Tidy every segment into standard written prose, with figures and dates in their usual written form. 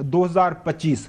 2025।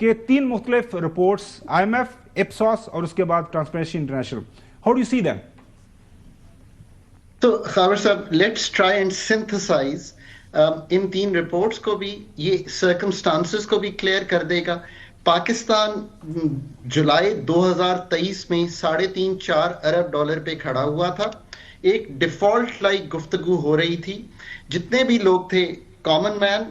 کہ 3 مختلف reports IMF, Ipsos اور اس کے بعد transparency international. How do you see them? تو Khawar sahib, let's try and synthesize ان 3 رپورٹس کو بھی, یہ سرکمسٹانسز کو بھی کلیئر کر دے گا. پاکستان جولائی 2023 میں $3.5-4 ارب پہ کھڑا ہوا تھا. ایک ڈیفالٹ لائک گفتگو ہو رہی تھی. جتنے بھی لوگ تھے, کامن مین,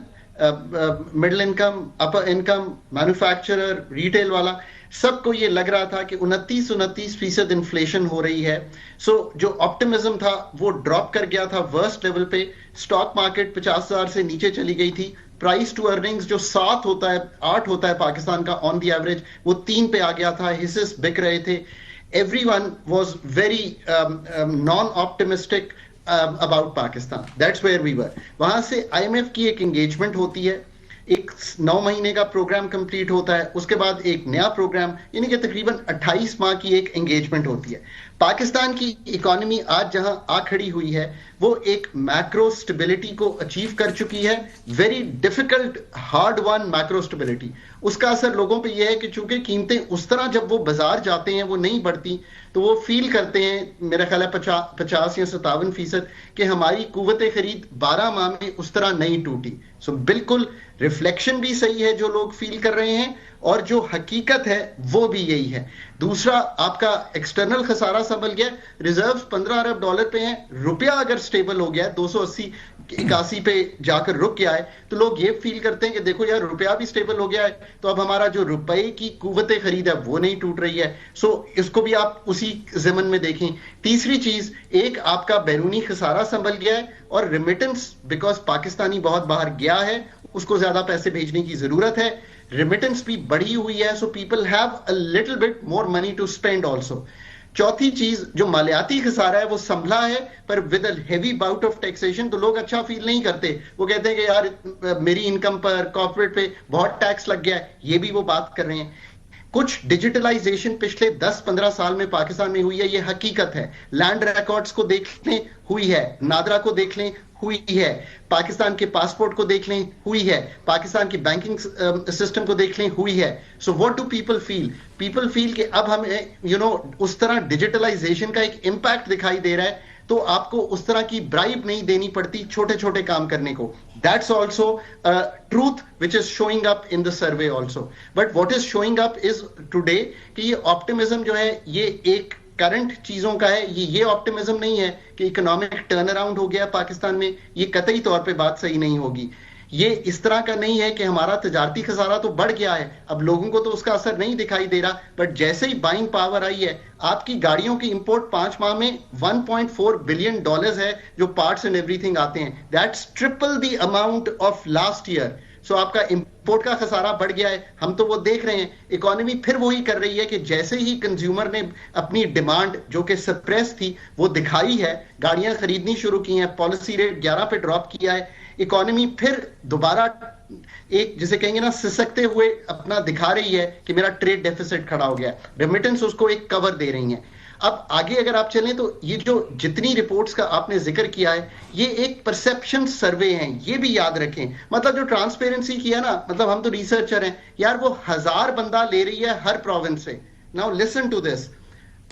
مڈل انکم, اپر انکم, مینوفیکچرر, ریٹیل والا, سب کو یہ لگ رہا تھا کہ 29% انفلیشن ہو رہی ہے. سو جو آپٹیمزم تھا وہ ڈراپ کر گیا تھا ورسٹ لیول پہ. اسٹاک مارکیٹ 50,000 سے نیچے چلی گئی تھی. پرائز ٹو ارننگز جو 8 ہوتا ہے پاکستان کا آن دی ایوریج, وہ 3 پہ آ گیا تھا. حصص بک رہے تھے. Every one was very non optimistic about Pakistan. That's where we were. وہاں سے IMF کی ایک انگیجمنٹ ہوتی ہے, ایک 9 مہینے کا پروگرام کمپلیٹ ہوتا ہے, اس کے بعد ایک نیا پروگرام, یعنی کہ تقریباً 28 ماہ کی ایک انگیجمنٹ ہوتی ہے. پاکستان کی اکانومی آج جہاں آ کھڑی ہوئی ہے وہ ایک میکرو سٹیبلٹی کو اچیو کر چکی ہے. Very difficult, hard won macro stability. اس کا اثر لوگوں پہ یہ ہے کہ چونکہ قیمتیں اس طرح جب وہ بازار جاتے ہیں وہ نہیں بڑھتی, تو وہ فیل کرتے ہیں, میرا خیال ہے 50 یا 57% کہ ہماری قوت خرید 12 ماہ میں اس طرح نہیں ٹوٹی. سو بالکل ریفلیکشن بھی صحیح ہے جو لوگ فیل کر رہے ہیں, اور جو حقیقت ہے وہ بھی یہی ہے. دوسرا, آپ کا ایکسٹرنل خسارہ سنبھل گیا, ریزروز $15 ارب پہ ہیں. روپیہ اگر سٹیبل ہو گیا, 280-81 پہ جا کر رک گیا ہے, تو لوگ یہ فیل کرتے ہیں کہ دیکھو یار روپیہ بھی سٹیبل ہو گیا ہے, تو اب ہمارا جو روپے کی قوت خرید ہے وہ نہیں ٹوٹ رہی ہے. سو اس کو بھی آپ اسی ضمن میں دیکھیں. تیسری چیز, ایک آپ کا بیرونی خسارہ سنبھل گیا ہے, اور ریمیٹنس, بیکاز پاکستانی بہت باہر گیا ہے, اس کو زیادہ پیسے بھیجنے کی ضرورت ہے, ریمیٹنس بھی بڑھی ہوئی ہے. So people have a little bit more money to spend also. چوتھی چیز, جو مالیاتی خسارہ ہے وہ سنبھلا ہے, پر with a heavy bout of taxation, تو لوگ اچھا فیل نہیں کرتے. وہ کہتے ہیں کہ یار میری انکم پر, کارپوریٹ پہ بہت ٹیکس لگ گیا ہے. یہ بھی وہ بات کر رہے ہیں. کچھ ڈیجیٹلائزیشن پچھلے 10-15 سال میں پاکستان میں ہوئی ہے, یہ حقیقت ہے. لینڈ ریکارڈز کو دیکھ لیں, ہوئی ہے. نادرا کو دیکھ لیں, ہوئی ہے. پاکستان کے پاسپورٹ کو دیکھ لیں, ہوئی ہے. پاکستان کی بینکنگ سسٹم کو دیکھ لیں, ہوئی ہے. So what do people feel? People feel کہ اب ہمیں اس طرح ڈیجیٹلائزیشن کا ایک امپیکٹ دکھائی دے رہا ہے, تو آپ کو اس طرح کی برائب نہیں دینی پڑتی چھوٹے چھوٹے کام کرنے کو. That's also a truth which is showing up in the survey also. But what is showing up is today کہ یہ optimism جو ہے یہ ایک کرنٹ چیزوں کا ہے. یہ optimism نہیں ہے کہ اکنامک ٹرن اراؤنڈ ہو گیا پاکستان میں. یہ قطعی طور پہ بات صحیح نہیں ہوگی. یہ اس طرح کا نہیں ہے کہ ہمارا تجارتی خسارہ تو بڑھ گیا ہے, اب لوگوں کو تو اس کا اثر نہیں دکھائی دے رہا, بٹ جیسے ہی بائنگ پاور آئی ہے, آپ کی گاڑیوں کی امپورٹ 5 ماہ میں $1.4 بلین ہے جو پارٹس اینڈ ایوری تھنگ آتے ہیں. That's triple the amount of last year. So آپ کا امپورٹ کا خسارہ بڑھ گیا ہے. ہم تو وہ دیکھ رہے ہیں, اکانومی پھر وہی کر رہی ہے کہ جیسے ہی کنزیومر نے اپنی ڈیمانڈ جو کہ سپریس تھی وہ دکھائی ہے, گاڑیاں خریدنی شروع کی ہیں, پالیسی ریٹ 11 پہ ڈراپ کیا ہے, اکانومی پھر دوبارہ ایک جسے کہیں گے نا سسکتے ہوئے اپنا دکھا رہی ہے کہ میرا ٹریڈ ڈیفیسٹ کھڑا ہو گیا ہے. ریمیٹنس اس کو ایک کور دے رہی ہیں. اب آگے اگر آپ چلیں تو یہ جو جتنی رپورٹس کا آپ نے ذکر کیا ہے یہ ایک پرسیپشن سروے ہیں, یہ بھی یاد رکھیں. مطلب جو ٹرانسپیرنسی کیا نا, مطلب ہم تو ریسرچر ہیں یار, وہ 1000 بندہ لے رہی ہے ہر پروونس سے. ناؤ لسن ٹو دس,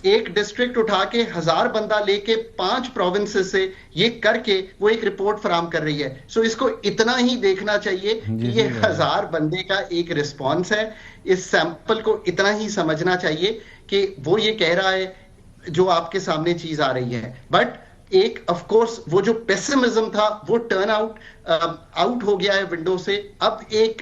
ایک ڈسٹرکٹ اٹھا کے 1000 بندہ لے کے 5 پروونسز سے یہ کر کے وہ ایک رپورٹ فراہم کر رہی ہے. سو اس کو اتنا ہی دیکھنا چاہیے کہ یہ 1000 بندے کا ایک رسپانس ہے. اس سیمپل کو اتنا ہی سمجھنا چاہیے کہ وہ یہ کہہ رہا ہے جو آپ کے سامنے چیز آ رہی ہے. بٹ ایک آف کورس وہ جو پیسمزم تھا وہ ٹرن آؤٹ ہو گیا ہے ونڈو سے. اب ایک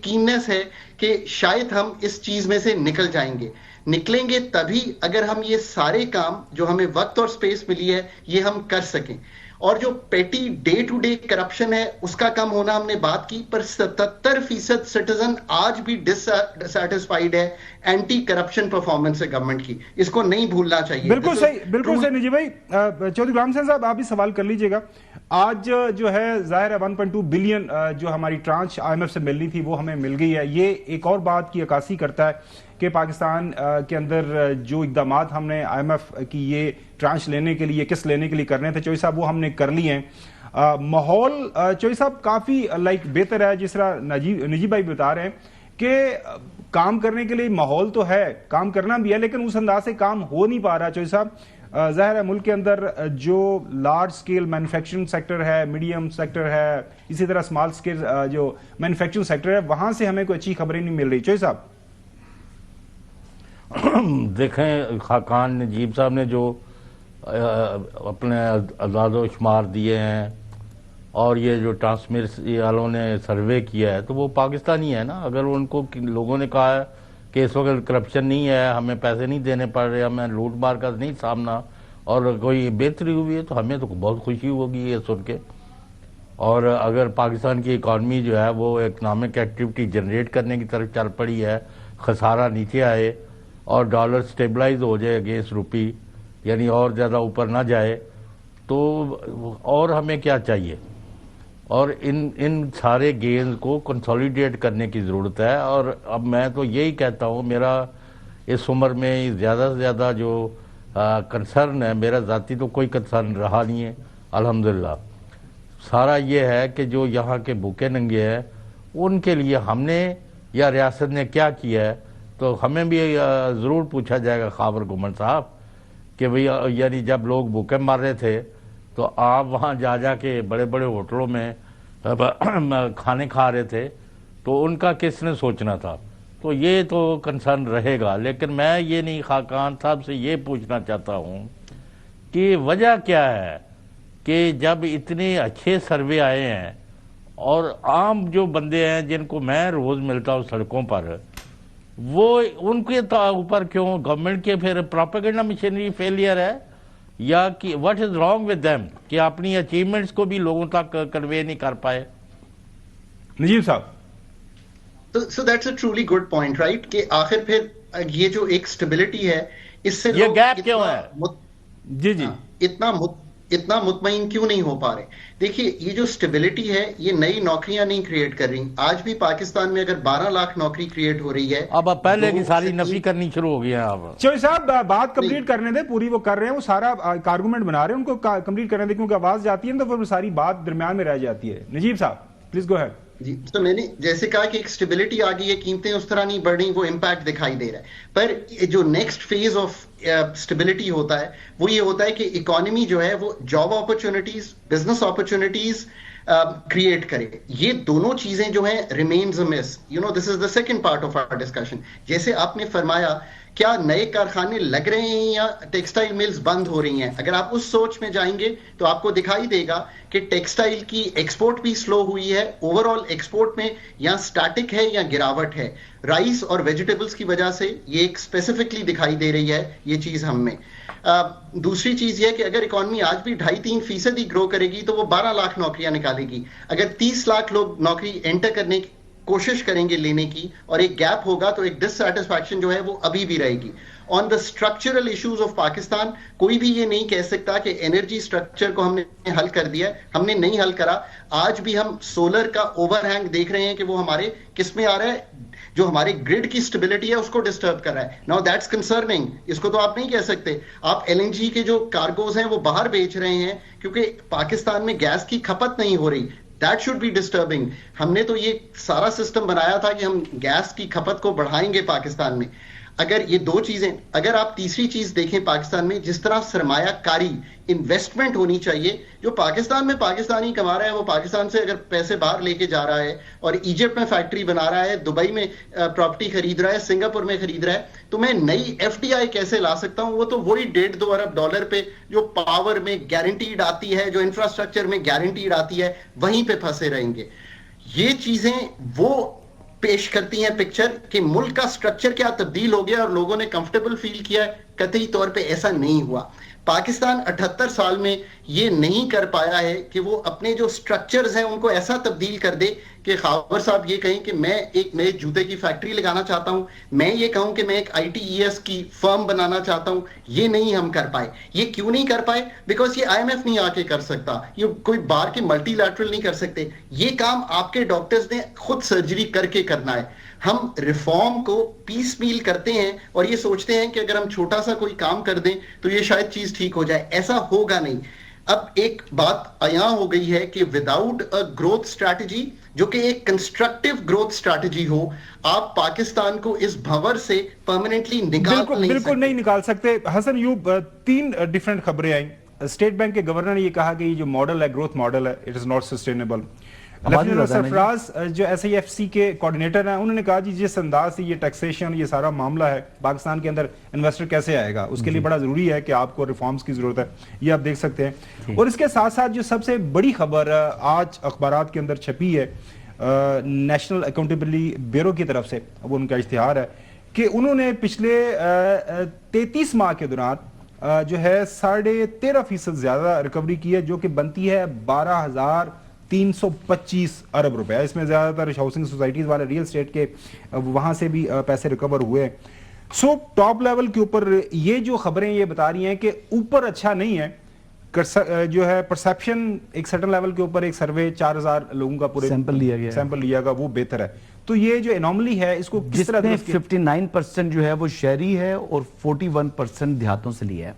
کیننس ہے کہ شاید ہم اس چیز میں سے نکل جائیں گے. نکلیں گے تبھی اگر ہم یہ سارے کام جو ہمیں وقت اور سپیس ملی ہے یہ ہم کر سکیں. اور جو پیٹی ڈے ٹو ڈے کرپشن ہے اس کا کم ہونا ہم نے بات کی, پر 77% سٹیزن آج بھی ڈسسیٹسفائیڈ ہے اینٹی کرپشن پرفارمنس سے گورنمنٹ کی. اس کو نہیں بھولنا چاہیے. بالکل صحیح, بالکل صحیح. نجیب بھائی, چودھری غلام حسین صاحب آپ بھی سوال کر لیجئے گا. آج جو ہے ظاہر ہے 1.2 بلین جو ہماری ٹرانچ IMF سے ملنی تھی وہ ہمیں مل گئی ہے. یہ ایک اور بات کی عکاسی کرتا ہے کہ پاکستان کے اندر جو اقدامات ہم نے IMF کی یہ ٹرانچ لینے کے لیے, قسط لینے کے لیے کرنے تھے چوہی صاحب, وہ ہم نے کر لی ہیں. ماحول چوہی صاحب کافی بہتر ہے, جس طرح نجیب بھائی بتا رہے ہیں کہ کام کرنے کے لیے ماحول تو ہے, کام کرنا بھی ہے, لیکن اس انداز سے کام ہو نہیں پا رہا. چوہدری صاحب, ظاہر ہے ملک کے اندر جو لارج سکیل مینوفیکچرنگ سیکٹر ہے, میڈیم سیکٹر ہے, اسی طرح اسمال سکیل جو مینوفیکچرنگ سیکٹر ہے, وہاں سے ہمیں کوئی اچھی خبریں نہیں مل رہی. چوہدری صاحب دیکھیں, خاقان نجیب صاحب نے جو اپنے اعداد و شمار دیے ہیں اور یہ جو ٹرانسمیرسی والوں نے سروے کیا ہے, تو وہ پاکستانی ہے نا. اگر ان کو لوگوں نے کہا ہے کہ اس وقت کرپشن نہیں ہے, ہمیں پیسے نہیں دینے پڑ رہے, ہمیں لوٹ مار کا نہیں سامنا, اور کوئی بہتری ہوئی ہے, تو ہمیں تو بہت خوشی ہوگی یہ سن کے. اور اگر پاکستان کی اکانومی جو ہے وہ اکنامک ایکٹیویٹی جنریٹ کرنے کی طرف چل پڑی ہے, خسارہ نیچے آئے اور ڈالر سٹیبلائز ہو جائے اگینسٹ روپی, یعنی اور زیادہ اوپر نہ جائے, تو اور ہمیں کیا چاہیے. اور ان سارے گینز کو کنسولیڈیٹ کرنے کی ضرورت ہے. اور اب میں تو یہی کہتا ہوں, میرا اس عمر میں زیادہ سے زیادہ جو کنسرن ہے, میرا ذاتی تو کوئی کنسرن رہا نہیں ہے الحمدللہ. سارا یہ ہے کہ جو یہاں کے بھوکے ننگے ہیں ان کے لیے ہم نے یا ریاست نے کیا کیا ہے. تو ہمیں بھی ضرور پوچھا جائے گا خاور گمن صاحب کہ بھئی, یعنی جب لوگ بھوکے مر رہے تھے تو آپ وہاں جا کے بڑے بڑے ہوٹلوں میں کھانے کھا رہے تھے, تو ان کا کس نے سوچنا تھا. تو یہ تو کنسرن رہے گا. لیکن میں یہ نہیں, خاقان صاحب سے یہ پوچھنا چاہتا ہوں کہ وجہ کیا ہے کہ جب اتنے اچھے سروے آئے ہیں اور عام جو بندے ہیں جن کو میں روز ملتا ہوں سڑکوں پر, وہ ان کے اوپر کیوں گورنمنٹ کے پھر پروپیگنڈا مشینری فیلئر ہے, یا کہ what is wrong with them کہ اپنی اچیومنٹس کو بھی لوگوں تک کنوے نہیں کر پائے. نجیب صاحب, So that's a truly good point, right? کہ آخر پھر یہ جو ایک سٹیبلٹی ہے, اس سے یہ گیپ کیوں ہے؟ جی جی اتنا مطمئن کیوں نہیں ہو پا رہے؟ دیکھیے, یہ جو سٹیبلٹی ہے یہ نئی نوکریاں نہیں کریٹ کر رہی. آج بھی پاکستان میں اگر 12 لاکھ نوکری کریٹ ہو رہی ہے, اب پہلے کی ساری نفی کرنی شروع ہو گئی ہے. اب چوہدری صاحب بات کمپلیٹ کرنے دیں, پوری وہ کر رہے ہیں, وہ سارا آرگومنٹ بنا رہے ہیں, ان کو کمپلیٹ کرنے دیں, کیونکہ آواز جاتی ہے تو پھر ساری بات درمیان میں رہ جاتی ہے. نجیب صاحب پلیز گو ہیڈ. جی, تو میں نے جیسے کہا کہ ایک سٹیبلٹی آ گئی ہے, قیمتیں اس طرح نہیں بڑھ رہی, وہ امپیکٹ دکھائی دے رہا ہے. پر جو نیکسٹ فیز آف سٹیبلٹی ہوتا ہے وہ یہ ہوتا ہے کہ اکانومی جو ہے وہ job opportunities, business opportunities create کرے. یہ دونوں چیزیں جو ہیں remains a miss. This is the second part of our discussion. جیسے آپ نے فرمایا, کیا نئے کارخانے لگ رہے ہیں یا ٹیکسٹائل ملز بند ہو رہی ہیں؟ اگر آپ اس سوچ میں جائیں گے تو آپ کو دکھائی دے گا کہ ٹیکسٹائل کی ایکسپورٹ بھی سلو ہوئی ہے. اوور آل ایکسپورٹ میں یا سٹیٹک ہے یا گراوٹ ہے. رائس اور ویجیٹیبلز کی وجہ سے یہ ایک اسپیسیفکلی دکھائی دے رہی ہے یہ چیز ہم میں. دوسری چیز یہ کہ اگر اکانومی آج بھی 2.5-3% ہی گرو کرے گی تو وہ 12 لاکھ نوکریاں نکالے گی. اگر 30 لاکھ لوگ نوکری انٹر کرنے کی کوشش کریں گے لینے کی اور ایک گیپ ہوگا, تو ایک ڈس سیٹسفیکشن جو ہے وہ ابھی بھی رہے گی. On the structural issues of Pakistan, کوئی بھی یہ نہیں کہہ سکتا کہ انرجی اسٹرکچر کو ہم نے حل کر دیا ہے. ہم نے نہیں حل کرا. آج بھی ہم سولر کا اوور ہینگ دیکھ رہے ہیں کہ وہ ہمارے کس میں آ رہا ہے, جو ہمارے گرڈ کی سٹیبلٹی ہے اس کو ڈسٹرب کر رہا ہے. Now that's concerning. اس کو تو آپ نہیں کہہ سکتے. آپ LNG کے جو کارگوز ہیں وہ باہر بیچ رہے ہیں کیونکہ پاکستان میں گیس کی کھپت نہیں ہو رہی. That should be disturbing. ہم نے تو یہ سارا سسٹم بنایا تھا کہ ہم گیس کی کھپت کو بڑھائیں گے پاکستان میں. اگر یہ دو چیزیں, اگر آپ تیسری چیز دیکھیں پاکستان میں جس طرح سرمایہ کاری انویسٹمنٹ ہونی چاہیے, جو پاکستان میں پاکستانی کما رہا ہے وہ پاکستان سے اگر پیسے باہر لے کے جا رہا ہے اور ایجپٹ میں فیکٹری بنا رہا ہے, دبئی میں پراپرٹی خرید رہا ہے, سنگاپور میں خرید رہا ہے, تو میں نئی FDI کیسے لا سکتا ہوں؟ وہ تو وہی $1.5-2 ارب پہ جو پاور میں گارنٹیڈ آتی ہے, جو انفراسٹرکچر میں گارنٹیڈ آتی ہے, وہیں پہ پھنسے رہیں گے. یہ چیزیں وہ پیش کرتی ہیں پکچر کہ ملک کا سٹرکچر کیا تبدیل ہو گیا اور لوگوں نے کمفرٹیبل فیل کیا ہے. قطعی طور پہ ایسا نہیں ہوا. پاکستان 78 سال میں یہ نہیں کر پایا ہے کہ وہ اپنے جو سٹرکچرز ہیں ان کو ایسا تبدیل کر دے کہ خاور صاحب یہ کہیں کہ میں ایک نئے جوتے کی فیکٹری لگانا چاہتا ہوں, میں یہ کہوں کہ میں ایک ITES کی فرم بنانا چاہتا ہوں. یہ نہیں ہم کر پائے. یہ کیوں نہیں کر پائے؟ بیکاز یہ IMF نہیں آ کے کر سکتا, یہ کوئی باہر کے ملٹی لیٹرل نہیں کر سکتے. یہ کام آپ کے ڈاکٹرز نے خود سرجری کر کے کرنا ہے. ہم ریفارم کو پیس میل کرتے ہیں اور یہ سوچتے ہیں کہ اگر ہم چھوٹا سا کوئی کام کر دیں تو یہ شاید چیز ٹھیک ہو جائے. ایسا ہوگا نہیں. اب ایک بات عیاں ہو گئی ہے کہ وداؤٹ اے گروتھ اسٹریٹجی جو کہ ایک کنسٹرکٹیو گروتھ اسٹریٹجی ہو, آپ پاکستان کو اس بھنور سے پرماننٹلی بالکل نہیں نکال سکتے. حسن ایوب, 3 ڈیفرنٹ خبریں آئیں. اسٹیٹ بینک کے گورنر نے یہ کہا کہ یہ جو ماڈل ہے, گروتھ ماڈل ہے, it is not sustainable. Lieutenant Sarfraz جو ایس آئی ایف سی کے کوارڈینیٹر ہیں, انہوں نے کہا جی جس انداز سے یہ ٹیکسیشن یہ سارا معاملہ ہے, پاکستان کے اندر انویسٹر کیسے آئے گا, اس کے لیے بڑا ضروری ہے کہ آپ کو ریفارمز کی ضرورت ہے. یہ آپ دیکھ سکتے ہیں. اور اس کے ساتھ ساتھ جو سب سے بڑی خبر آج اخبارات کے اندر چھپی ہے نیشنل اکاؤنٹیبلٹی بیورو کی طرف سے, وہ ان کا اشتہار ہے کہ انہوں نے پچھلے 33 ماہ کے دوران جو ہے 13.5% زیادہ ریکوری کی ہے, جو کہ بنتی ہے 12,325 ارب روپے. اس میں زیادہ تر ہاؤسنگ سوسائٹیز والے ریل اسٹیٹ کے وہاں سے بھی پیسے ریکور ہوئے. سو ٹاپ لیول کے اوپر یہ جو خبریں یہ بتا رہی ہیں کہ اوپر اچھا نہیں ہے, جو ہے پرسیپشن ایک سرٹن لیول کے اوپر, ایک سروے 4,000 لوگوں کا پورے سیمپل لیا گیا, وہ بہتر ہے. تو یہ جو انوملی ہے اس کو کس طرح 59% جو ہے وہ شہری ہے اور 41% دیہاتوں سے لیا ہے.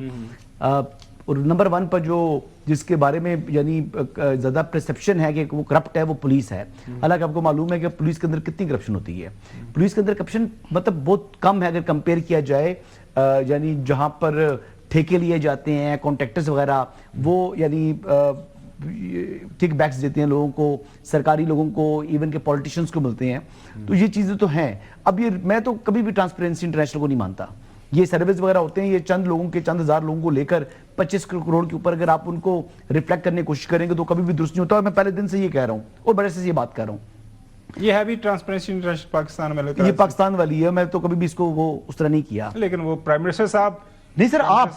اور نمبر 1 پر جو جس کے بارے میں یعنی زیادہ پرسیپشن ہے کہ وہ کرپٹ ہے وہ پولیس ہے. حالانکہ آپ کو معلوم ہے کہ پولیس کے اندر کتنی کرپشن ہوتی ہے. پولیس کے اندر کرپشن مطلب بہت کم ہے اگر کمپیئر کیا جائے, یعنی جہاں پر ٹھیکے لیے جاتے ہیں کانٹریکٹرز وغیرہ, وہ یعنی کک بیکس دیتے ہیں لوگوں کو, سرکاری لوگوں کو, ایون کہ پولیٹیشنز کو ملتے ہیں. تو یہ چیزیں تو ہیں. اب یہ میں تو کبھی بھی ٹرانسپیرنسی انٹرنیشنل کو نہیں مانتا. یہ سروس وغیرہ ہوتے ہیں, یہ چند لوگوں کے, چند ہزار لوگوں کو لے کر 25 کروڑ کے اوپر اگر آپ ان کو ریفلیکٹ کرنے کی کوشش کریں گے تو کبھی بھی درست نہیں ہوتا. اور میں پہلے دن سے یہ کہہ رہا ہوں اور بڑے سے یہ بات کر رہا ہوں. یہ ہے بھی ٹرانسپیرنسی انٹرنیشنل پاکستان میں, یہ پاکستان والی ہے, میں تو کبھی بھی اس کو وہ اس طرح نہیں کیا. لیکن وہ پرائم منسٹر صاحب نہیں سر, آپ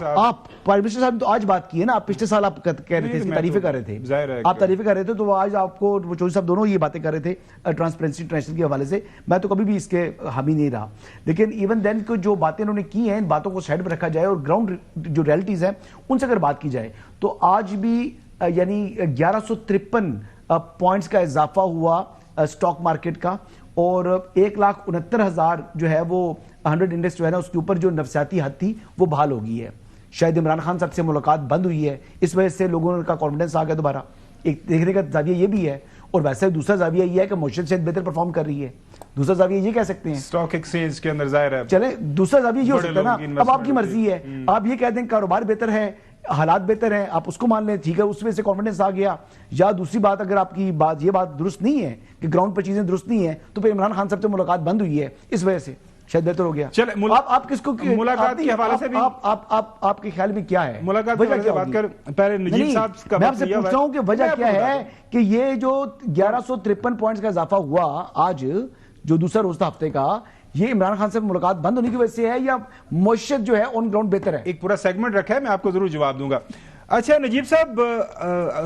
پرائم منسٹر صاحب تو آج بات کی ہے نا, آپ پچھلے سال آپ کہہ رہے تھے, تعریفیں کر رہے تھے, آپ تعریفیں کر رہے تھے, تو آج آپ کو وہ چودھری صاحب دونوں یہ باتیں کر رہے تھے ٹرانسپیرنسی انٹرنیشنل کے حوالے سے. میں تو کبھی بھی اس کے حامی نہیں رہا, لیکن ایون دین کو جو باتیں انہوں نے کی ہیں, ان باتوں کو سائڈ پہ رکھا جائے اور گراؤنڈ جو ریئلٹیز ہیں ان سے اگر بات کی جائے تو آج بھی یعنی 1153 پوائنٹس کا اضافہ ہوا اسٹاک مارکیٹ کا, اور 1,69,000 جو ہے وہ 100 انڈیکس جو ہے نا اس کے اوپر جو نفسیاتی حد تھی وہ بحال ہو گئی ہے. شاید عمران خان صاحب سے ملاقات بند ہوئی ہے, اس وجہ سے لوگوں کا کانفیڈنس آ گیا دوبارہ. ایک دیکھنے کا زاویہ یہ بھی ہے, اور ویسے دوسرا زاویہ یہ ہے کہ معیشت شاید بہتر پرفارم کر رہی ہے. دوسرا زاویہ یہ کہہ سکتے ہیں اسٹاک ایکسچینج کے اندر ظاہر ہے, چلے دوسرا زاویہ یہ ہو سکتا ہے نا, اب آپ کی مرضی ہے, آپ یہ کہہ دیں کاروبار بہتر ہے, حالات بہتر ہیں, آپ اس کو مان لیں, ٹھیک ہے, اس وجہ سے کانفیڈنس آ گیا. یا دوسری بات, اگر آپ کی بات یہ بات درست نہیں ہے کہ گراؤنڈ پر چیزیں درست نہیں ہیں, تو پھر عمران خان صاحب سے ملاقات بند ہوئی ہے, اس وجہ سے شاید بہتر ہو گیا. آپ کس کو ملاقات کے حوالے سے بھی آپ کے خیال میں کیا ہے ملاقات کی بات کر, پہلے نجیب صاحب کا میں آپ سے پوچھ رہا ہوں کہ وجہ کیا ہے کہ یہ جو 1153 پوائنٹس کا اضافہ ہوا آج جو دوسرا روز تھا ہفتے کا, یہ عمران خان سے ملاقات بند ہونے کی وجہ سے ہے یا معیشت جو ہے آن گراؤنڈ بہتر ہے؟ ایک پورا سیگمنٹ رکھا ہے, میں آپ کو ضرور جواب دوں گا. اچھا نجیب صاحب,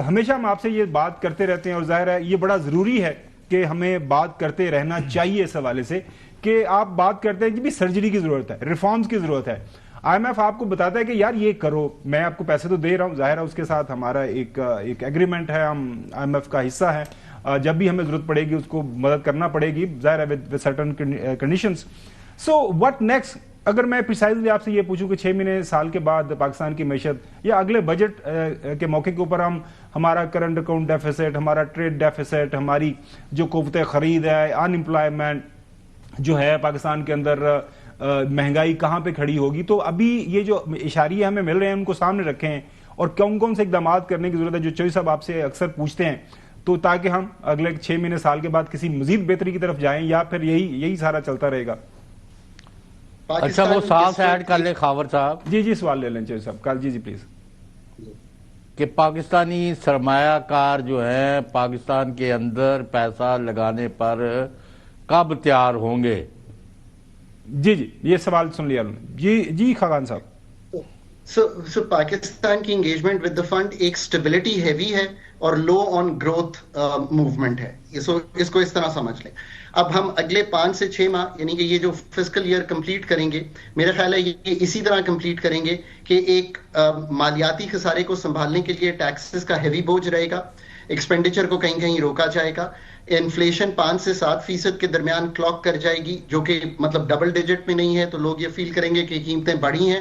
ہمیشہ ہم آپ سے یہ بات کرتے رہتے ہیں اور ظاہر ہے یہ بڑا ضروری ہے کہ ہمیں بات کرتے رہنا چاہیے اس حوالے سے کہ آپ بات کرتے ہیں کہ بھی سرجری کی ضرورت ہے, ریفارمز کی ضرورت ہے. آئی ایم ایف آپ کو بتاتا ہے کہ یار یہ کرو, میں آپ کو پیسے تو دے رہا ہوں, ظاہر ہے اس کے ساتھ ہمارا ایک ایگریمنٹ ہے, ہم آئی ایم ایف کا حصہ ہے, جب بھی ہمیں ضرورت پڑے گی اس کو مدد کرنا پڑے گی, ظاہر ہے with certain conditions. So what next? اگر میں پریسائزلی آپ سے یہ پوچھوں کہ 6 مہینے سال کے بعد پاکستان کی معیشت یا اگلے بجٹ کے موقع کے اوپر ہمارا کرنٹ اکاؤنٹ ڈیفیسٹ, ہمارا ٹریڈ ڈیفیسٹ, ہماری جو قوت خرید ہے, ان امپلائمنٹ جو ہے پاکستان کے اندر, مہنگائی کہاں پہ کھڑی ہوگی, تو ابھی یہ جو اشاریے ہمیں مل رہے ہیں ان کو سامنے رکھیں اور کون کون سے اقدامات کرنے کی ضرورت ہے جو چودھری صاحب آپ سے اکثر پوچھتے ہیں, تو تاکہ ہم اگلے 6 مہینے سال کے بعد کسی مزید بہتری کی طرف جائیں, یا پھر یہی سارا چلتا رہے گا؟ اچھا وہ ساتھ ایڈ کر لیں خاور صاحب. جی سوال لے لیں چودھری صاحب کل. جی پلیز. کہ پاکستانی سرمایہ کار جو ہیں پاکستان کے اندر پیسہ لگانے پر کب تیار ہوں گے؟ جی یہ سوال سن لیا جی خاقان صاحب. سو پاکستان کی انگیجمنٹ ود دا فنڈ ایک سٹیبلٹی ہیوی ہے اور لو آن گروتھ موومنٹ ہے, اس کو اس طرح سمجھ لیں. اب ہم اگلے 5 سے 6 ماہ یعنی کہ یہ جو فسکل ایئر کمپلیٹ کریں گے, میرا خیال ہے یہ اسی طرح کمپلیٹ کریں گے کہ ایک مالیاتی خسارے کو سنبھالنے کے لیے ٹیکسز کا ہیوی بوجھ رہے گا, ایکسپینڈیچر کو کہیں کہیں روکا جائے گا, انفلیشن 5 سے 7% کے درمیان کلاک کر جائے گی, جو کہ مطلب ڈبل ڈیجٹ میں نہیں ہے, تو لوگ یہ فیل کریں گے کہ قیمتیں بڑھی ہیں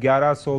1100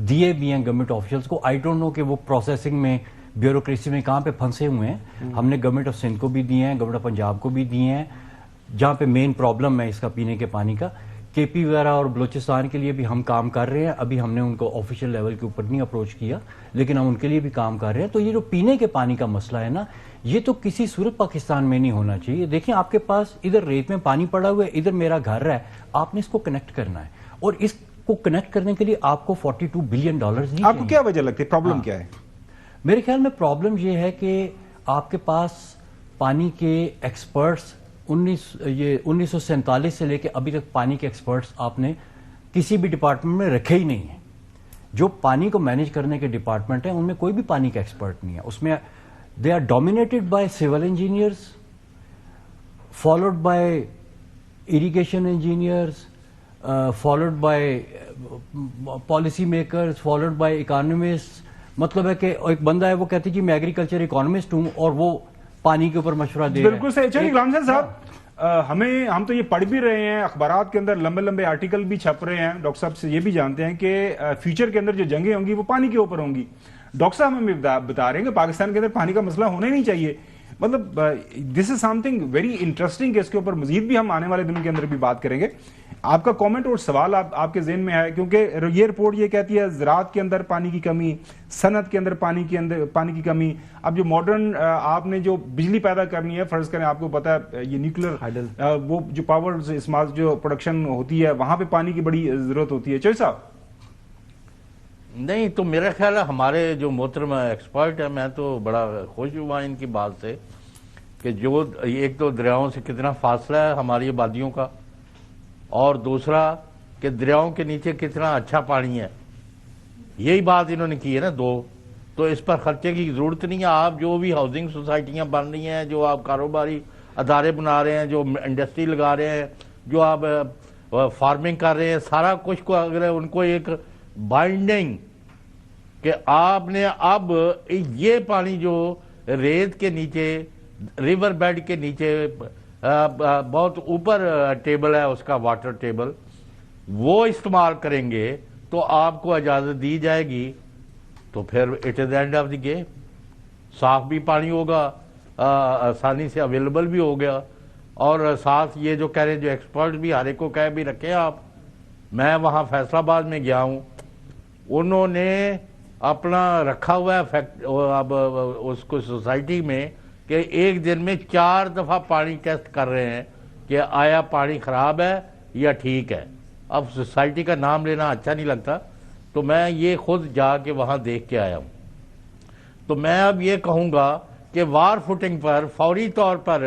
دیے بھی ہیں گورنمنٹ آفیشلس کو. آئی ڈونٹ نو کہ وہ پروسیسنگ میں بیوروکریسی میں کہاں پہ پھنسے ہوئے ہیں. ہم نے گورنمنٹ آف سندھ کو بھی دیے ہیں, گورنمنٹ آف پنجاب کو بھی دیے ہیں, جہاں پہ مین پرابلم ہے اس کا پینے کے پانی کا. کے پی وغیرہ اور بلوچستان کے لیے بھی ہم کام کر رہے ہیں. ابھی ہم نے ان کو آفیشیل لیول کے اوپر نہیں اپروچ کیا, لیکن ہم ان کے لیے بھی کام کر رہے ہیں. تو یہ جو پینے کے پانی کا مسئلہ ہے نا, یہ تو کسی صورت پاکستان میں نہیں ہونا چاہیے. دیکھیں آپ کے پاس ادھر ریت میں پانی پڑا ہوا ہے, ادھر میرا گھر ہے, آپ نے اس کو کنیکٹ کرنا ہے, اور اس کو کنیکٹ کرنے کے لیے آپ کو $42 بلین آپ کو کیا وجہ لگتی ہے, پرابلم کیا ہے؟ میرے خیال میں پرابلم یہ ہے کہ آپ کے پاس پانی کے ایکسپرٹس 1947 سے لے کے ابھی تک پانی کے ایکسپرٹس آپ نے کسی بھی ڈپارٹمنٹ میں رکھے ہی نہیں ہیں. جو پانی کو مینیج کرنے کے ڈپارٹمنٹ ہیں ان میں کوئی بھی پانی کا ایکسپرٹ نہیں ہے. اس میں they are dominated by civil engineers, followed by irrigation engineers, followed by policy makers, followed by economist. مطلب ہے کہ ایک بندہ ہے وہ کہتے جی میں ایگریکلچر اکانومسٹ ہوں, اور وہ پانی کے اوپر مشورہ دے رہے ہیں. بالکل صحیح. چلیے غلام حسین صاحب, ہم تو یہ پڑھ بھی رہے ہیں, اخبارات کے اندر لمبے لمبے آرٹیکل بھی چھپ رہے ہیں. ڈاکٹر صاحب سے یہ بھی جانتے ہیں کہ فیوچر کے اندر جو جنگیں ہوں گی وہ پانی کے اوپر ہوں گی. ڈاکٹر صاحب ہمیں بتا رہے ہیں کہ پاکستان کے اندر پانی کا مسئلہ ہونا ہی نہیں چاہیے. مطلب دس از سم تھنگ ویری انٹرسٹنگ, کہ اس کے اوپر مزید بھی ہم آنے والے دنوں کے اندر بھی بات کریں گے. آپ کا کامنٹ اور سوال آپ کے ذہن میں ہے, کیونکہ یہ رپورٹ یہ کہتی ہے زراعت کے اندر پانی کی کمی, صنعت کے اندر پانی کی کمی. اب جو ماڈرن آپ نے جو بجلی پیدا کرنی ہے, فرض کریں آپ کو پتا ہے یہ نیوکلر وہ جو پاور جو پروڈکشن ہوتی ہے وہاں پہ پانی کی بڑی ضرورت ہوتی ہے. چوہے صاحب نہیں, تو میرا خیال ہے ہمارے جو محترم ایکسپرٹ ہے, میں تو بڑا خوش ہوا ان کی بات سے کہ جو ایک تو دریاؤں سے کتنا فاصلہ ہے ہماری آبادیوں کا, اور دوسرا کہ دریاؤں کے نیچے کتنا اچھا پانی ہے. یہی بات انہوں نے کی ہے نا دو. تو اس پر خرچے کی ضرورت نہیں ہے. آپ جو بھی ہاؤسنگ سوسائٹیاں بن رہی ہیں, جو آپ کاروباری ادارے بنا رہے ہیں, جو انڈسٹری لگا رہے ہیں, جو آپ فارمنگ کر رہے ہیں, سارا کچھ کو اگر ان کو ایک بائنڈنگ کہ آپ نے اب یہ پانی جو ریت کے نیچے, ریور بیڈ کے نیچے بہت اوپر ٹیبل ہے اس کا واٹر ٹیبل, وہ استعمال کریں گے تو آپ کو اجازت دی جائے گی. تو پھر it is and of the game. صاف بھی پانی ہوگا, آسانی سے اویلیبل بھی ہو گیا, اور ساتھ یہ جو کہہ رہے ہیں جو ایکسپرٹ بھی ہر ایک کو کہہ بھی رکھے آپ. میں وہاں فیصل آباد میں گیا ہوں, انہوں نے اپنا رکھا ہوا ہے اب اس کو سوسائٹی میں کہ ایک دن میں 4 دفعہ پانی ٹیسٹ کر رہے ہیں کہ آیا پانی خراب ہے یا ٹھیک ہے. اب سوسائٹی کا نام لینا اچھا نہیں لگتا, تو میں یہ خود جا کے وہاں دیکھ کے آیا ہوں. تو میں اب یہ کہوں گا کہ وار فوٹنگ پر فوری طور پر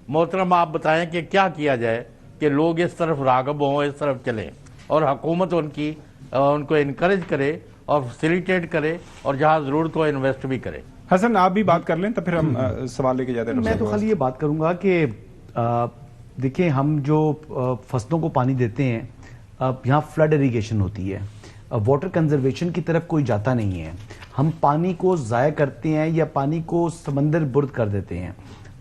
محترم آپ بتائیں کہ کیا کیا جائے کہ لوگ اس طرف راغب ہوں, اس طرف چلیں, اور حکومت ان کو انکریج کرے اور فیسیلیٹیٹ کرے, اور جہاں ضرورت ہو انویسٹ بھی کرے. حسن آپ بھی بات کر لیں تو پھر ہم سوال لے کے جاتے ہیں. میں تو خالی یہ بات کروں گا کہ دیکھیں ہم جو فصلوں کو پانی دیتے ہیں, یہاں فلڈ اریگیشن ہوتی ہے, واٹر کنزرویشن کی طرف کوئی جاتا نہیں ہے. ہم پانی کو ضائع کرتے ہیں یا پانی کو سمندر برد کر دیتے ہیں.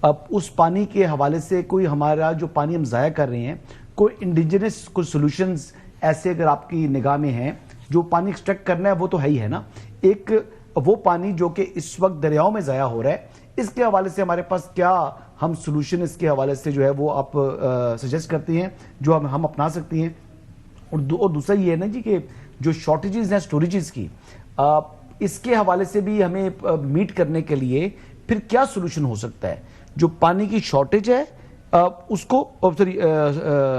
اب اس پانی کے حوالے سے کوئی ہمارا جو پانی ہم ضائع کر رہے ہیں, کوئی انڈیجنس کوئی سولوشنز ایسے اگر آپ کی نگاہ میں ہیں, جو پانی ایکسٹریکٹ کرنا ہے وہ تو ہے ہی ہے نا. ایک وہ پانی جو کہ اس وقت دریاؤں میں ضائع ہو رہا ہے, اس کے حوالے سے ہمارے پاس کیا ہم سولوشن اس کے حوالے سے جو ہے وہ آپ سجیسٹ کرتے ہیں جو ہم اپنا سکتے ہیں. اور دوسرا یہ ہے نا جی کہ جو شارٹیجز ہیں سٹوریجز کی, اس کے حوالے سے بھی ہمیں میٹ کرنے کے لیے پھر کیا سولوشن ہو سکتا ہے. جو پانی کی شارٹیج ہے اس کو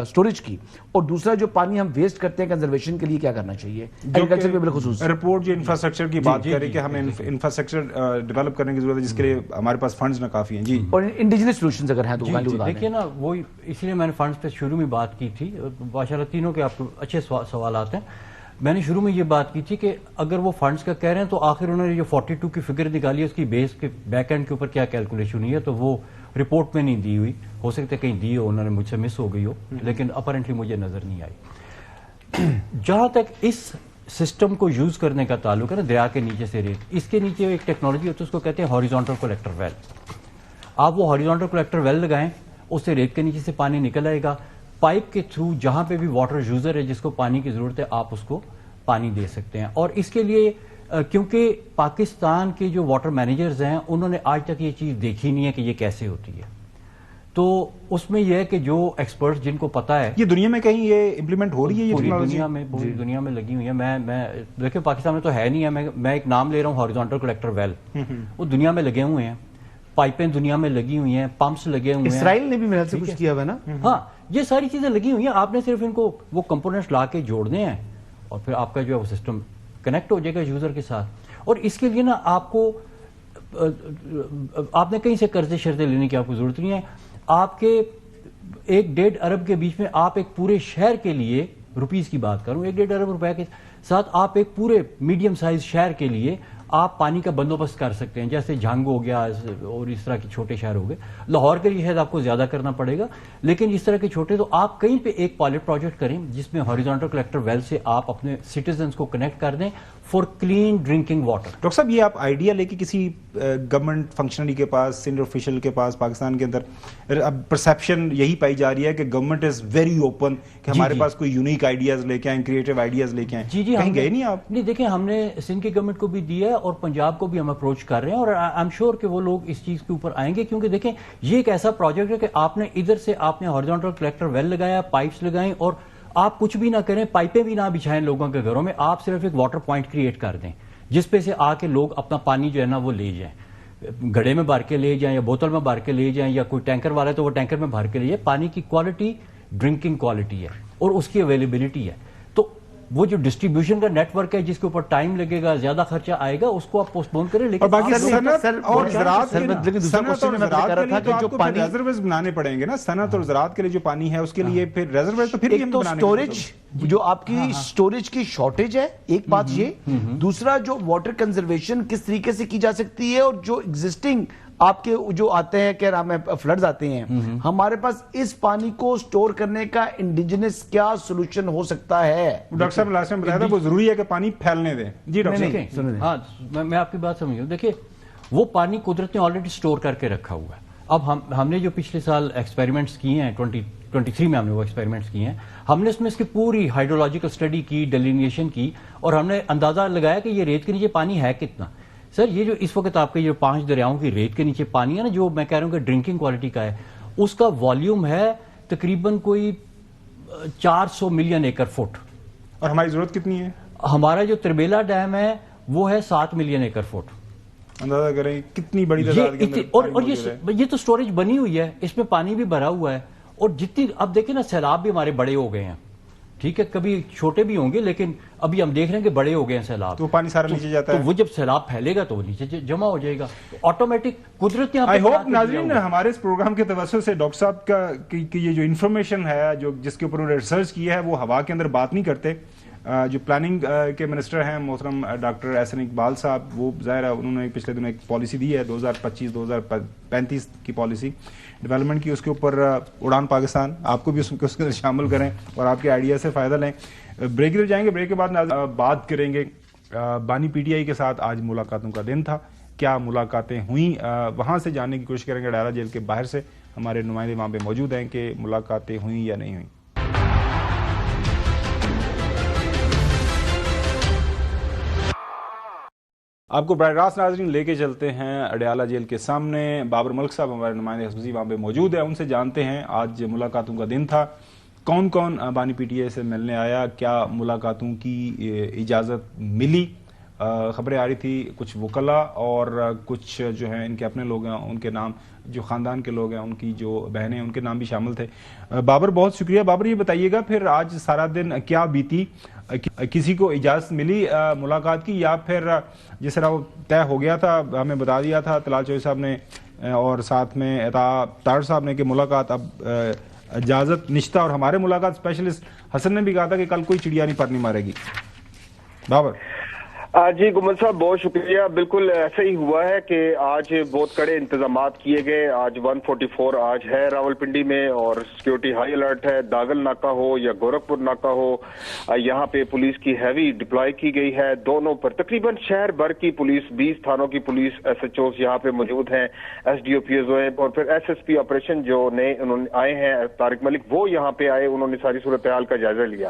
سٹوریج کی, اور دوسرا جو پانی ہم ویسٹ کرتے ہیں کنزرویشن کے لیے کیا کرنا چاہیے ایگریکلچر میں بالخصوص. رپورٹ جو انفراسٹرکچر کی بات کرے کہ ہمیں انفراسٹرکچر ڈیولپ کرنے کی ضرورت ہے جس کے لیے ہمارے پاس فنڈز نہ کافی ہیں. جی, اور انڈیجنس سولوشنز اگر ہیں تو دیکھیے نا, وہ اس لیے میں نے فنڈز پہ شروع میں بات کی تھی. ماشاءاللہ تینوں کے آپ کو اچھے سوالات ہیں. میں نے شروع میں یہ بات کی تھی کہ اگر وہ فنڈز کا کہہ رہے ہیں تو آخر انہوں نے جو 42 کی فگر نکالی ہے اس کی بیس کے بیک اینڈ کے اوپر کیا کیلکولیشن ہوئی ہے, تو وہ رپورٹ میں نہیں دی ہوئی. ہو سکتا ہے کہیں دی ہو, انہوں نے مجھ سے مس ہو گئی ہو, لیکن اپرنٹلی مجھے نظر نہیں آئی. جہاں تک اس سسٹم کو یوز کرنے کا تعلق ہے نا, دریا کے نیچے سے ریت, اس کے نیچے ایک ٹیکنالوجی ہوتی ہے, اس کو کہتے ہیں ہاریزونٹل کلیکٹر ویل. آپ وہ ہاریزونٹل کلیکٹر ویل لگائیں, اس سے ریت کے نیچے سے پانی نکل آئے گا. پائپ کے تھرو جہاں پہ بھی واٹر یوزر ہے جس کو پانی کی ضرورت ہے, آپ اس کو پانی دے سکتے ہیں. اور اس کے لیے کیونکہ پاکستان کے جو واٹر مینیجرز ہیں انہوں نے آج تک یہ چیز دیکھی نہیں ہے کہ یہ کیسے ہوتی ہے, تو اس میں یہ ہے کہ جو ایکسپرٹس جن کو پتا ہے, یہ دنیا میں کہیں یہ امپلیمنٹ ہو رہی ہے, یہ پوری ٹیکنالوجی دنیا میں لگی ہوئی ہے. میں دیکھیں پاکستان میں تو ہے نہیں ہے, میں ایک نام لے رہا ہوں ہاریزونٹل کلیکٹر ویل, وہ دنیا میں لگے ہوئے ہیں, پائپیں دنیا میں لگی ہوئی ہیں, پمپس لگے ہوئے ہیں. اسرائیل نے بھی میرے سے کچھ کیا ہوا ہے نا. ہاں, یہ ساری چیزیں لگی ہوئی ہیں, آپ نے صرف ان کو وہ کمپوننٹس لا کے جوڑنے ہیں اور پھر آپ کا جو ہے وہ سسٹم کنیکٹ ہو جائے گا یوزر کے ساتھ. اور اس کے لیے نا آپ نے کہیں سے قرضے شرطیں لینے کی آپ کو ضرورت نہیں ہے. آپ کے 1.5 ارب کے بیچ میں آپ ایک پورے شہر کے لیے, روپیز کی بات کروں, 1.5 ارب روپے کے ساتھ آپ ایک پورے میڈیم سائز شہر کے لیے آپ پانی کا بندوبست کر سکتے ہیں. جیسے جھنگ ہو گیا اور اس طرح کے چھوٹے شہر ہو گئے. لاہور کے لیے شاید آپ کو زیادہ کرنا پڑے گا, لیکن اس طرح کے چھوٹے تو آپ کہیں پہ ایک پائلٹ پروجیکٹ کریں جس میں ہاریزونٹل کلیکٹر ویل سے آپ اپنے سٹیزنز کو کنیکٹ کر دیں for clean drinking water. Doctor صاحب, یہ آپ آئیڈیا لے کے کسی گورنمنٹ فنکشنری کے پاس, سینئر آفیشل کے پاس پاکستان کے اندر اب پرسیپشن یہی پائی جا رہی ہے کہ گورنمنٹ از ویری اوپن کہ ہمارے پاس کوئی یونیک آئیڈیاز لے کے آئیں, کریٹو آئیڈیاز لے کے آئیں. کہیں گئے نہیں آپ؟ نہیں, دیکھیں ہم نے سندھ کی گورنمنٹ کو بھی دیا ہے اور پنجاب کو بھی ہم اپروچ کر رہے ہیں, اور آئی ایم شیور کہ وہ لوگ اس چیز کے اوپر آئیں گے, کیونکہ دیکھیں یہ ایک ایسا پروجیکٹ ہے کہ آپ نے ادھر سے آپ نے ہاریزونٹل کلیکٹر ویل لگایا, پائپس لگائیں, اور آپ کچھ بھی نہ کریں, پائپیں بھی نہ بچھائیں لوگوں کے گھروں میں, آپ صرف ایک واٹر پوائنٹ کریٹ کر دیں جس پہ سے آ کے لوگ اپنا پانی جو ہے نا وہ لے جائیں, گھڑے میں بھر کے لے جائیں یا بوتل میں بھر کے لے جائیں, یا کوئی ٹینکر والا ہے تو وہ ٹینکر میں بھر کے لے جائیں. پانی کی کوالٹی ڈرنکنگ کوالٹی ہے اور اس کی اویلیبلٹی ہے. تو وہ جو ڈسٹریبیوشن کا نیٹ ورک ہے جس کے اوپر ٹائم لگے گا, زیادہ خرچہ آئے گا, اس کو آپ پوسٹ پون کریں. لیکن باقی صنعت اور زراعت کے لیے جو پانی ریزرویئرز بنانے پڑیں گے نا, صنعت اور زراعت کے لیے جو پانی ہے اس کے لیے پھر ریزرویئر تو پھر بھی ہم بنانے پڑیں گے. جو آپ کی سٹوریج کی شارٹیج ہے, ایک بات یہ, دوسرا جو واٹر کنزرویشن کس طریقے سے کی جا سکتی ہے, اور جو ایگزسٹنگ آپ کے جو آتے ہیں کیا نام ہے فلڈز آتے ہیں, ہمارے پاس اس پانی کو سٹور کرنے کا انڈیجنس کیا سولوشن ہو سکتا ہے؟ ڈاکٹر صاحب لاسٹ میں بتایا تھا وہ ضروری ہے کہ پانی پھیلنے دیں. جی ڈاکٹر صاحب, ہاں میں آپ کی بات سمجھ گیا. دیکھیں وہ پانی قدرت نے آلریڈی سٹور کر کے رکھا ہوا ہے. اب ہم نے جو پچھلے سال ایکسپیریمنٹس کیے ہیں 2023 میں ہم نے وہ ایکسپیریمنٹس کیے ہیں, ہم نے اس میں اس کی پوری ہائیڈرولوجیکل اسٹڈی کی, ڈیلینیشن کی, اور ہم نے اندازہ لگایا کہ یہ ریت کے نیچے پانی ہے کتنا. سر یہ جو اس وقت آپ کے جو 5 دریاؤں کی ریت کے نیچے پانی ہے نا, جو میں کہہ رہا ہوں کہ ڈرنکنگ کوالٹی کا ہے, اس کا والیوم ہے تقریباً کوئی 400 ملین ایکر فٹ. اور ہماری ضرورت کتنی ہے؟ ہمارا جو تربیلا ڈیم ہے وہ ہے 7 ملین ایکر فٹ. اندازہ کریں کتنی بڑی تعداد کے اندر. اور یہ تو سٹوریج بنی ہوئی ہے, اس میں پانی بھی بھرا ہوا ہے, اور جتنی اب دیکھیں نا سیلاب بھی ہمارے بڑے ہو گئے ہیں, ٹھیک ہے, کبھی چھوٹے بھی ہوں گے لیکن ابھی ہم دیکھ رہے ہیں کہ بڑے ہو گئے ہیں سیلاب, تو پانی سارا نیچے جاتا ہے, تو وہ جب سیلاب پھیلے گا تو وہ نیچے جمع ہو جائے گا آٹومیٹک. قدرت نے آئی ہوپ ناظرین ہمارے اس پروگرام کے توسط سے ڈاکٹر صاحب کا کہ یہ جو انفارمیشن ہے جو جس کے اوپر انہوں نے ریسرچ کی ہے وہ ہوا کے اندر بات نہیں کرتے. جو پلاننگ کے منسٹر ہیں محترم ڈاکٹر احسن اقبال صاحب, وہ ظاہر ہے انہوں نے پچھلے دنوں ایک پالیسی دی ہے 2025-2035 کی پالیسی ڈیولپمنٹ کی, اس کے اوپر اڑان پاکستان, آپ کو بھی اس کے اندر شامل کریں اور آپ کے آئیڈیا سے فائدہ لیں. بریک کی طرف جائیں گے, بریک کے بعد بات کریں گے بانی پی ٹی آئی کے ساتھ. آج ملاقاتوں کا دن تھا, کیا ملاقاتیں ہوئیں وہاں سے جاننے کی کوشش کریں گے. ڈالا جیل کے باہر سے ہمارے نمائندے وہاں پہ موجود ہیں کہ ملاقاتیں ہوئیں یا نہیں ہوئیں. آپ کو براہ راست ناظرین لے کے چلتے ہیں اڈیالہ جیل کے سامنے. بابر ملک صاحب ہمارے نمائندے خصوصی وہاں پہ موجود ہیں, ان سے جانتے ہیں آج ملاقاتوں کا دن تھا, کون کون بانی پی ٹی آئی سے ملنے آیا, کیا ملاقاتوں کی اجازت ملی. خبریں آ رہی تھی کچھ وکلا اور کچھ جو ہیں ان کے اپنے لوگ ہیں, ان کے نام جو خاندان کے لوگ ہیں, ان کی جو بہنیں ان کے نام بھی شامل تھے. بابر بہت شکریہ. بابر یہ بتائیے گا پھر آج سارا دن کیا بیتی, کسی کو اجازت ملی ملاقات کی, یا پھر جس طرح وہ طے ہو گیا تھا, ہمیں بتا دیا تھا طلال چوہدری صاحب نے اور ساتھ میں عطا تاڑ صاحب نے کہ ملاقات اب اجازت نشتہ, اور ہمارے ملاقات اسپیشلسٹ حسن نے بھی کہا تھا کہ کل کوئی چڑیا نہیں پر نہیں مارے گی. بابر جی گمل صاحب بہت شکریہ. بالکل ایسا ہی ہوا ہے کہ آج بہت کڑے انتظامات کیے گئے. آج 144 آج ہے راولپنڈی میں, اور سیکیورٹی ہائی الرٹ ہے. داگل ناکہ ہو یا گورکھپور ناکہ ہو, یہاں پہ پولیس کی ہیوی ڈپلائی کی گئی ہے دونوں پر. تقریباً شہر بھر کی پولیس, 20 تھانوں کی پولیس, ایس ایچ اوز یہاں پہ موجود ہیں, ایس ڈی او پی ایز ہیں, اور پھر ایس ایس پی آپریشن جو نئے انہوں نے آئے ہیں طارق ملک, وہ یہاں پہ آئے, انہوں نے ساری صورتحال کا جائزہ لیا.